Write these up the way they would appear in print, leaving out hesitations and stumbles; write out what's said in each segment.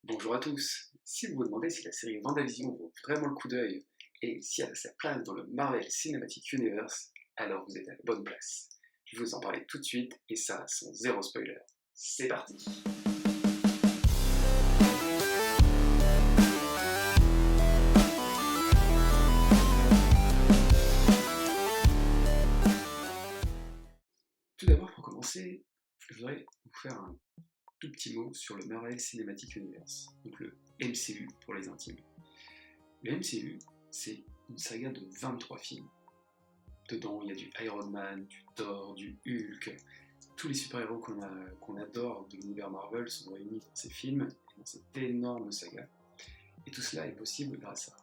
Bonjour à tous. Si vous vous demandez si la série WandaVision vaut vraiment le coup d'œil et si elle a sa place dans le Marvel Cinematic Universe, alors vous êtes à la bonne place. Je vais vous en parler tout de suite et ça sans zéro spoiler. C'est parti. Tout d'abord, pour commencer, je voudrais vous faire un tout petit mot sur le Marvel Cinematic Universe, donc le MCU pour les intimes. Le MCU, c'est une saga de 23 films. Dedans, il y a du Iron Man, du Thor, du Hulk. Tous les super-héros qu'on adore de l'univers Marvel sont réunis dans ces films, dans cette énorme saga. Et tout cela est possible grâce à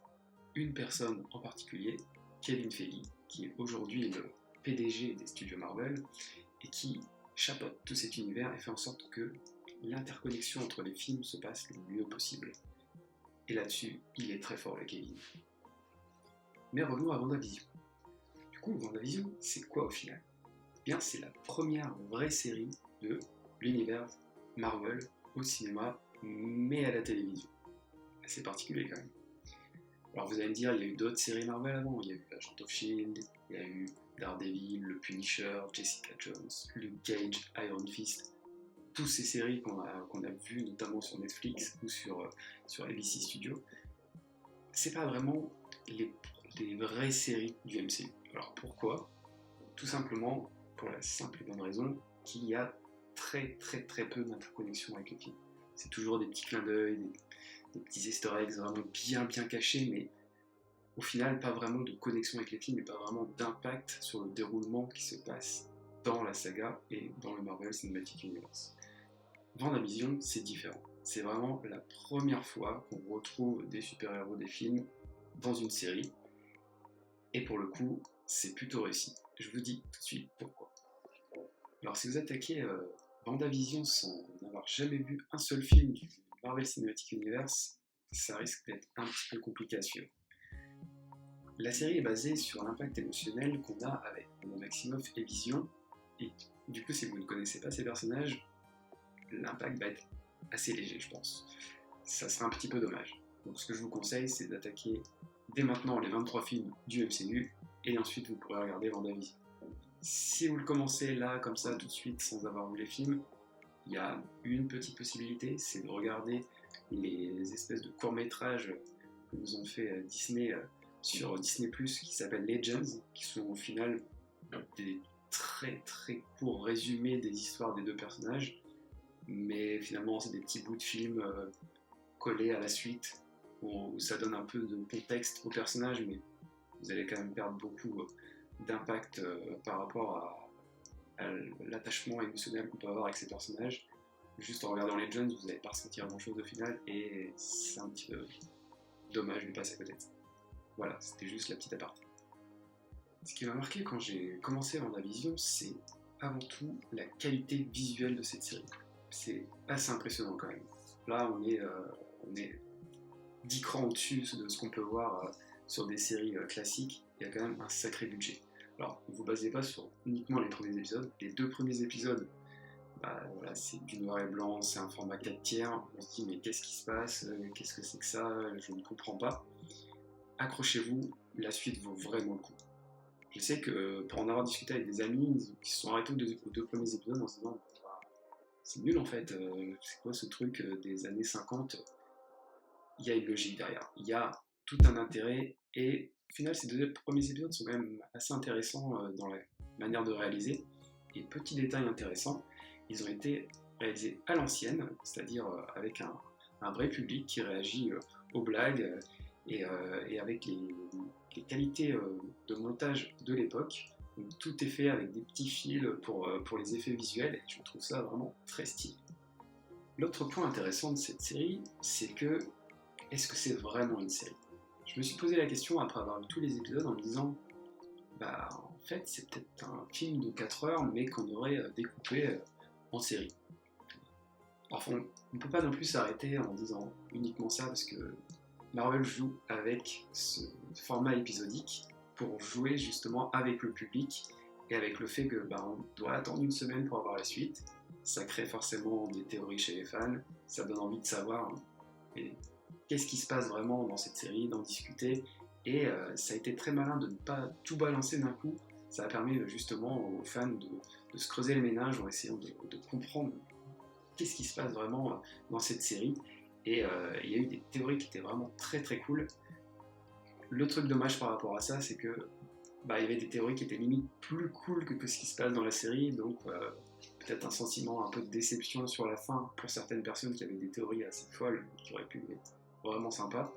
une personne en particulier, Kevin Feige, qui est aujourd'hui le PDG des studios Marvel, et qui chapeaute tout cet univers et fait en sorte que l'interconnexion entre les films se passe le mieux possible. Et là-dessus, il est très fort, le Kevin. Mais revenons à WandaVision. Du coup, WandaVision, c'est quoi au final ? Eh bien, c'est la première vraie série de l'univers Marvel au cinéma, mais à la télévision. C'est particulier quand même. Alors vous allez me dire, il y a eu d'autres séries Marvel avant, il y a eu Agent of Shield, il y a eu Daredevil, le Punisher, Jessica Jones, Luke Cage, Iron Fist, toutes ces séries qu'on a vues notamment sur Netflix ou sur ABC Studios, c'est pas vraiment les vraies séries du MCU. Alors pourquoi ? Tout simplement pour la simple et bonne raison qu'il y a très peu d'interconnexion avec les films. C'est toujours des petits clins d'œil, des petits easter eggs vraiment bien cachés, mais au final pas vraiment de connexion avec les films et pas vraiment d'impact sur le déroulement qui se passe dans la saga et dans le Marvel Cinematic Universe. WandaVision, c'est différent. C'est vraiment la première fois qu'on retrouve des super-héros des films dans une série, et pour le coup, c'est plutôt réussi. Je vous dis tout de suite pourquoi. Alors si vous attaquez WandaVision sans n'avoir jamais vu un seul film du Marvel Cinematic Universe, ça risque d'être un petit peu compliqué à suivre. La série est basée sur l'impact émotionnel qu'on a avec Wanda Maximoff et Vision, et du coup si vous ne connaissez pas ces personnages, l'impact va être assez léger je pense. Ça sera un petit peu dommage. Donc ce que je vous conseille, c'est d'attaquer dès maintenant les 23 films du MCU, et ensuite vous pourrez regarder WandaVision. Si vous le commencez là, comme ça, tout de suite, sans avoir vu les films, il y a une petite possibilité, c'est de regarder les espèces de courts-métrages que nous ont fait Disney sur Disney+, qui s'appellent Legends, qui sont au final des très courts résumés des histoires des deux personnages, mais finalement c'est des petits bouts de films collés à la suite, où ça donne un peu de contexte au personnage, mais vous allez quand même perdre beaucoup d'impact par rapport à l'attachement émotionnel qu'on peut avoir avec ces personnages. Juste en regardant Legends, vous n'allez pas ressentir grand chose au final, et c'est un petit peu dommage de passer à côté de ça. Voilà, c'était juste la petite aparté. Ce qui m'a marqué quand j'ai commencé WandaVision, c'est avant tout la qualité visuelle de cette série. C'est assez impressionnant quand même. Là, on est 10 crans au-dessus de ce qu'on peut voir sur des séries classiques. Il y a quand même un sacré budget. Alors, ne vous basez pas sur uniquement les premiers épisodes. Les 2 premiers épisodes, voilà, c'est du noir et blanc, c'est un format 4/3. On se dit, mais qu'est-ce qui se passe ? Qu'est-ce que c'est que ça ? Je ne comprends pas. Accrochez-vous, la suite vaut vraiment le coup. Je sais que pour en avoir discuté avec des amis, ils se sont arrêtés aux 2 premiers épisodes en se disant, c'est nul en fait, c'est quoi ce truc des années 50 ? Il y a une logique derrière, il y a tout un intérêt, et au final ces 2 premiers épisodes sont quand même assez intéressants dans la manière de réaliser. Et petit détail intéressant, ils ont été réalisés à l'ancienne, c'est-à-dire avec un vrai public qui réagit aux blagues, et avec les qualités de montage de l'époque. Donc, tout est fait avec des petits fils pour les effets visuels, et je trouve ça vraiment très stylé. L'autre point intéressant de cette série, c'est que est-ce que c'est vraiment une série ? Je me suis posé la question après avoir vu tous les épisodes en me disant, en fait c'est peut-être un film de 4 heures mais qu'on aurait découpé en série. Enfin, on ne peut pas non plus s'arrêter en disant uniquement ça, parce que Marvel joue avec ce format épisodique pour jouer justement avec le public et avec le fait que on doit attendre une semaine pour avoir la suite. Ça crée forcément des théories chez les fans, ça donne envie de savoir et qu'est-ce qui se passe vraiment dans cette série, d'en discuter, et ça a été très malin de ne pas tout balancer d'un coup. Ça a permis justement aux fans de se creuser les méninges en essayant de comprendre qu'est-ce qui se passe vraiment dans cette série, et il y a eu des théories qui étaient vraiment très très cool. Le truc dommage par rapport à ça, c'est que il y avait des théories qui étaient limite plus cool que ce qui se passe dans la série, donc peut-être un sentiment un peu de déception sur la fin pour certaines personnes qui avaient des théories assez folles, qui auraient pu être vraiment sympas.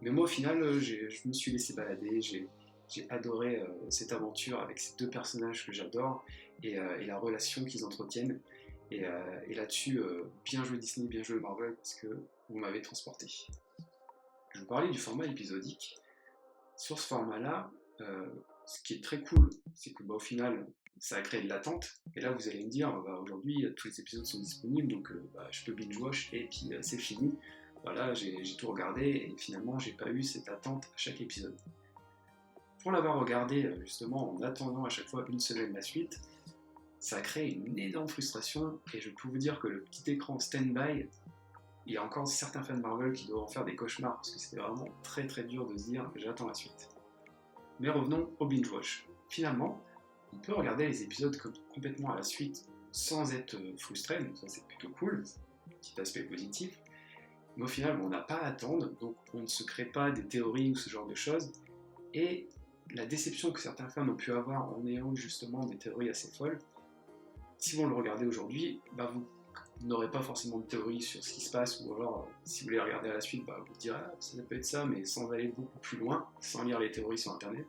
Mais moi au final, je me suis laissé balader, j'ai adoré cette aventure avec ces deux personnages que j'adore, et la relation qu'ils entretiennent. Et là-dessus, bien joué Disney, bien joué Marvel, parce que vous m'avez transporté. Je vous parlais du format épisodique. Sur ce format-là, ce qui est très cool, c'est que au final, ça a créé de l'attente. Et là, vous allez me dire, aujourd'hui, tous les épisodes sont disponibles, donc je peux binge-watch et puis c'est fini. Voilà, j'ai tout regardé et finalement, j'ai pas eu cette attente à chaque épisode. Pour l'avoir regardé, justement, en attendant à chaque fois une semaine la suite, ça a créé une énorme frustration, et je peux vous dire que le petit écran stand-by, il y a encore certains fans de Marvel qui doivent en faire des cauchemars, parce que c'était vraiment très très dur de se dire j'attends la suite. Mais revenons au binge-watch. Finalement, on peut regarder les épisodes complètement à la suite sans être frustré, donc ça c'est plutôt cool, petit aspect positif. Mais au final, on n'a pas à attendre, donc on ne se crée pas des théories ou ce genre de choses, et la déception que certains fans ont pu avoir en ayant justement des théories assez folles, si vous le regardez aujourd'hui, vous n'aurez pas forcément de théorie sur ce qui se passe, ou alors si vous voulez regarder à la suite, vous direz ça peut être ça, mais sans aller beaucoup plus loin, sans lire les théories sur internet.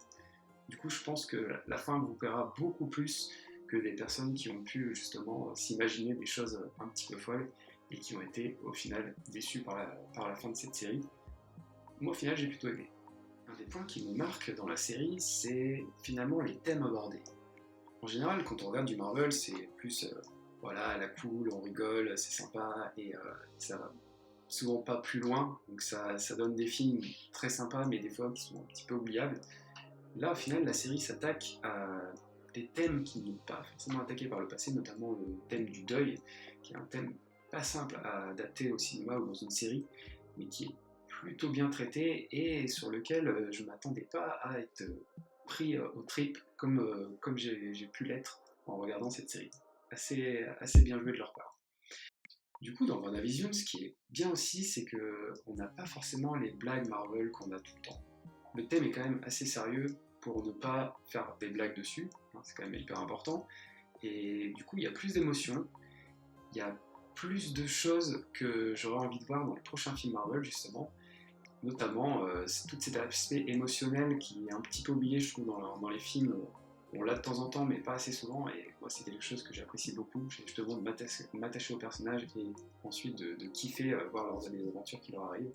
Du coup, je pense que la fin vous plaira beaucoup plus que des personnes qui ont pu justement s'imaginer des choses un petit peu folles et qui ont été au final déçues par la fin de cette série. Moi au final j'ai plutôt aimé. Un des points qui me marque dans la série, c'est finalement les thèmes abordés. En général, quand on regarde du Marvel, c'est plus voilà, la cool, on rigole, c'est sympa, et ça va souvent pas plus loin, donc ça donne des films très sympas, mais des fois qui sont un petit peu oubliables. Là, au final, la série s'attaque à des thèmes qui n'ont pas forcément attaqué par le passé, notamment le thème du deuil, qui est un thème pas simple à adapter au cinéma ou dans une série, mais qui est plutôt bien traité et sur lequel je ne m'attendais pas à être pris aux tripes comme j'ai pu l'être en regardant cette série. Assez bien joué de leur part. Du coup, dans WandaVision, ce qui est bien aussi, c'est qu'on n'a pas forcément les blagues Marvel qu'on a tout le temps. Le thème est quand même assez sérieux pour ne pas faire des blagues dessus, c'est quand même hyper important. Et du coup, il y a plus d'émotions, il y a plus de choses que j'aurais envie de voir dans les prochains films Marvel, justement. Notamment, tout cet aspect émotionnel qui est un petit peu oublié, je trouve, dans les films. On l'a de temps en temps, mais pas assez souvent, et moi c'est quelque chose que j'apprécie beaucoup, j'ai justement de m'attacher aux personnages et ensuite de kiffer voir les aventures qui leur arrivent.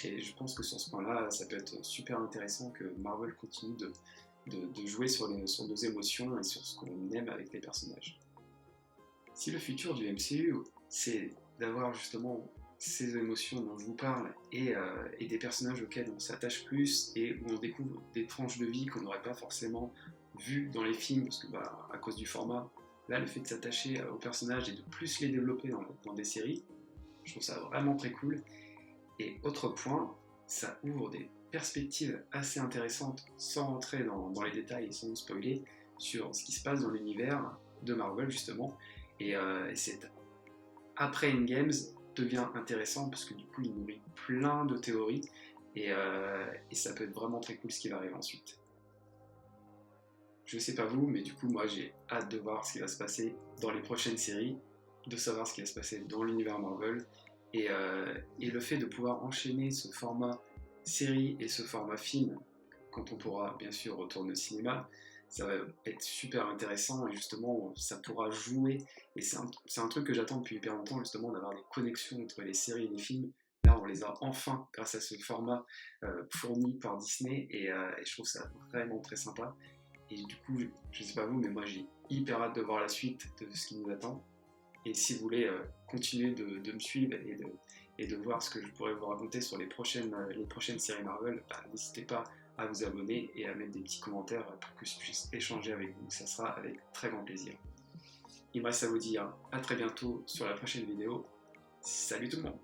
Et je pense que sur ce point-là, ça peut être super intéressant que Marvel continue de jouer sur nos émotions et sur ce qu'on aime avec les personnages. Si le futur du MCU, c'est d'avoir justement ces émotions dont je vous parle et des personnages auxquels on s'attache plus et où on découvre des tranches de vie qu'on n'aurait pas forcément vues dans les films, parce que à cause du format, là le fait de s'attacher aux personnages et de plus les développer dans des séries, je trouve ça vraiment très cool. Et autre point, ça ouvre des perspectives assez intéressantes sans rentrer dans les détails et sans nous spoiler sur ce qui se passe dans l'univers de Marvel justement. Et c'est après Endgames devient intéressant parce que du coup il nourrit plein de théories et ça peut être vraiment très cool ce qui va arriver ensuite. Je sais pas vous, mais du coup moi j'ai hâte de voir ce qui va se passer dans les prochaines séries, de savoir ce qui va se passer dans l'univers Marvel, et le fait de pouvoir enchaîner ce format série et ce format film quand on pourra bien sûr retourner au cinéma, ça va être super intéressant et justement ça pourra jouer, et c'est un truc que j'attends depuis hyper longtemps, justement d'avoir des connexions entre les séries et les films. Là on les a enfin grâce à ce format fourni par Disney, et je trouve ça vraiment très sympa. Et du coup, je sais pas vous, mais moi j'ai hyper hâte de voir la suite de ce qui nous attend. Et si vous voulez continuer de me suivre et de voir ce que je pourrais vous raconter sur les prochaines séries Marvel, n'hésitez pas à vous abonner et à mettre des petits commentaires pour que je puisse échanger avec vous. Ça sera avec très grand plaisir. Il me reste à vous dire à très bientôt sur la prochaine vidéo. Salut tout le monde!